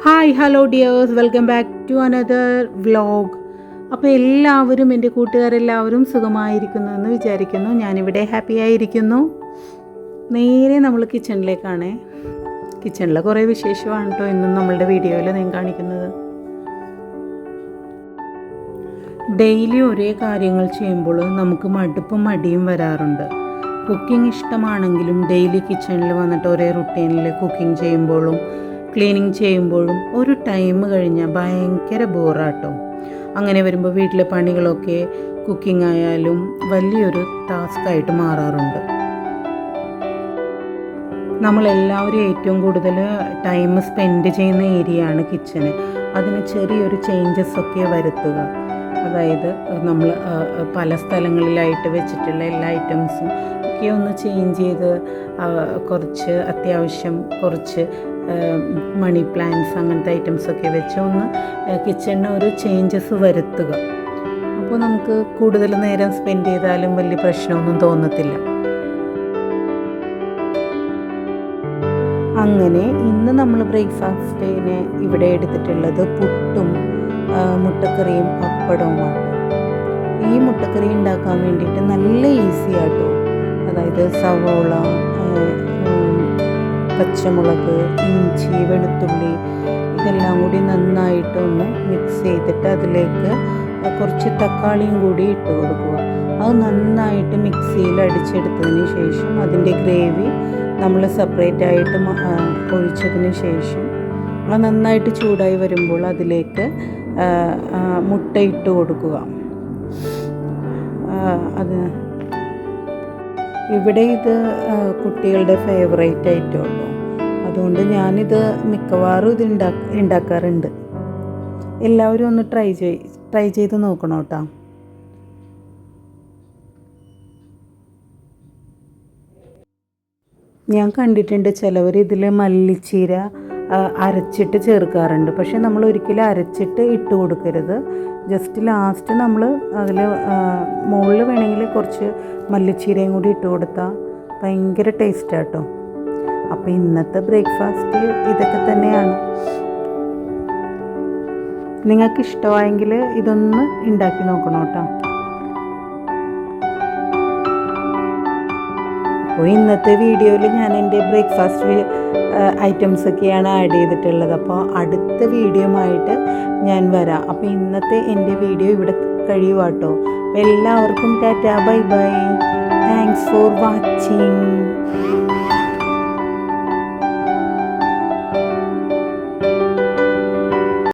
Hi hello dears, welcome back to another vlog. അപ്പോൾ എല്ലാവരും എൻ്റെ കൂട്ടുകാരെല്ലാവരും സുഖമായിരിക്കുന്നു എന്ന് വിചാരിക്കുന്നു. ഞാനിവിടെ ഹാപ്പി ആയിരിക്കുന്നു. നേരെ നമ്മൾ കിച്ചണിലേക്കാണ്. കിച്ചണിലെ കുറേ വിശേഷമാണ് കേട്ടോ ഇന്നും നമ്മളുടെ വീഡിയോയിൽ ഞാൻ കാണിക്കുന്നത്. ഡെയിലി ഒരേ കാര്യങ്ങൾ ചെയ്യുമ്പോൾ നമുക്ക് മടുപ്പും മടിയും വരാറുണ്ട്. കുക്കിംഗ് ഇഷ്ടമാണെങ്കിലും ഡെയിലി കിച്ചണിൽ വന്നിട്ട് ഒരേ റുട്ടീനിൽ കുക്കിംഗ് ചെയ്യുമ്പോഴും ക്ലീനിങ് ചെയ്യുമ്പോഴും ഒരു ടൈം കഴിഞ്ഞാൽ ഭയങ്കര ബോറാട്ടോ. അങ്ങനെ വരുമ്പോൾ വീട്ടിലെ പണികളൊക്കെ കുക്കിംഗ് ആയാലും വലിയൊരു ടാസ്ക്കായിട്ട് മാറാറുണ്ട്. നമ്മളെല്ലാവരും ഏറ്റവും കൂടുതൽ ടൈം സ്പെൻഡ് ചെയ്യുന്ന ഏരിയയാണ് കിച്ചണ്. അതിന് ചെറിയൊരു ചേഞ്ചസ് ഒക്കെ വരുത്തുക. അതായത് നമ്മൾ പല സ്ഥലങ്ങളിലായിട്ട് വെച്ചിട്ടുള്ള എല്ലാ ഐറ്റംസും ഒക്കെ ഒന്ന് ചേഞ്ച് ചെയ്ത് കുറച്ച് അത്യാവശ്യം കുറച്ച് മണി പ്ലാന്റ്സ് അങ്ങനത്തെ ഐറ്റംസൊക്കെ വെച്ച് ഒന്ന് കിച്ചണിന് ഒരു ചേഞ്ചസ് വരുത്തുക. അപ്പോൾ നമുക്ക് കൂടുതൽ നേരം സ്പെൻഡ് ചെയ്താലും വലിയ പ്രശ്നമൊന്നും തോന്നത്തില്ല. അങ്ങനെ ഇന്ന് നമ്മൾ ബ്രേക്ക്ഫാസ്റ്റിന് ഇവിടെ എടുത്തിട്ടുള്ളത് പുട്ടും മുട്ടക്കറിയും പപ്പടവുമാണ്. ഈ മുട്ടക്കറി ഉണ്ടാക്കാൻ വേണ്ടിയിട്ട് നല്ല ഈസി ആട്ടോ. അതായത് സവോള, പച്ചമുളക്, ഇഞ്ചി, വെളുത്തുള്ളി ഇതെല്ലാം കൂടി നന്നായിട്ടൊന്ന് മിക്സ് ചെയ്തിട്ട് അതിലേക്ക് കുറച്ച് തക്കാളിയും കൂടി ഇട്ട് കൊടുക്കുക. അത് നന്നായിട്ട് മിക്സിയിൽ അടിച്ചെടുത്തതിന് ശേഷം അതിൻ്റെ ഗ്രേവി നമ്മൾ സെപ്പറേറ്റ് ആയിട്ട് ഒഴിച്ചതിന് ശേഷം അത് നന്നായിട്ട് ചൂടായി വരുമ്പോൾ അതിലേക്ക് മുട്ട ഇട്ട് കൊടുക്കുക. അത് ഇവിടെ ഇത് കുട്ടികളുടെ ഫേവറേറ്റ് ഐറ്റമാണ്. അതുകൊണ്ട് ഞാനിത് മിക്കവാറും ഇത് ഉണ്ടാക്കാറുണ്ട്. എല്ലാവരും ഒന്ന് ട്രൈ ചെയ്ത് നോക്കണം കേട്ടോ. ഞാൻ കണ്ടിട്ടുണ്ട് ചിലവർ ഇതിൽ മല്ലിച്ചീര അരച്ചിട്ട് ചേർക്കാറുണ്ട്. പക്ഷേ നമ്മൾ ഒരിക്കലും അരച്ചിട്ട് ഇട്ട് കൊടുക്കരുത്. ജസ്റ്റ് ലാസ്റ്റ് നമ്മൾ അതിൽ മുകളിൽ വേണമെങ്കിൽ കുറച്ച് മല്ലിച്ചീരയും കൂടി ഇട്ട് കൊടുത്താൽ ഭയങ്കര ടേസ്റ്റാട്ടോ. അപ്പോൾ ഇന്നത്തെ ബ്രേക്ക്ഫാസ്റ്റ് ഇതൊക്കെ തന്നെയാണ്. നിങ്ങൾക്ക് ഇഷ്ടമായെങ്കിൽ ഇതൊന്ന് ഉണ്ടാക്കി നോക്കണം കേട്ടോ. അപ്പോൾ ഇന്നത്തെ വീഡിയോയിൽ ഞാൻ എൻ്റെ ബ്രേക്ക്ഫാസ്റ്റ് ഐറ്റംസൊക്കെയാണ് ആഡ് ചെയ്തിട്ടുള്ളത്. അപ്പോൾ അടുത്ത വീഡിയോയുമായിട്ട് ഞാൻ വരാം. അപ്പോൾ ഇന്നത്തെ എൻ്റെ വീഡിയോ ഇവിടെ കഴിയുവാട്ടോ. എല്ലാവർക്കും Tata, bye bye, thanks for watching.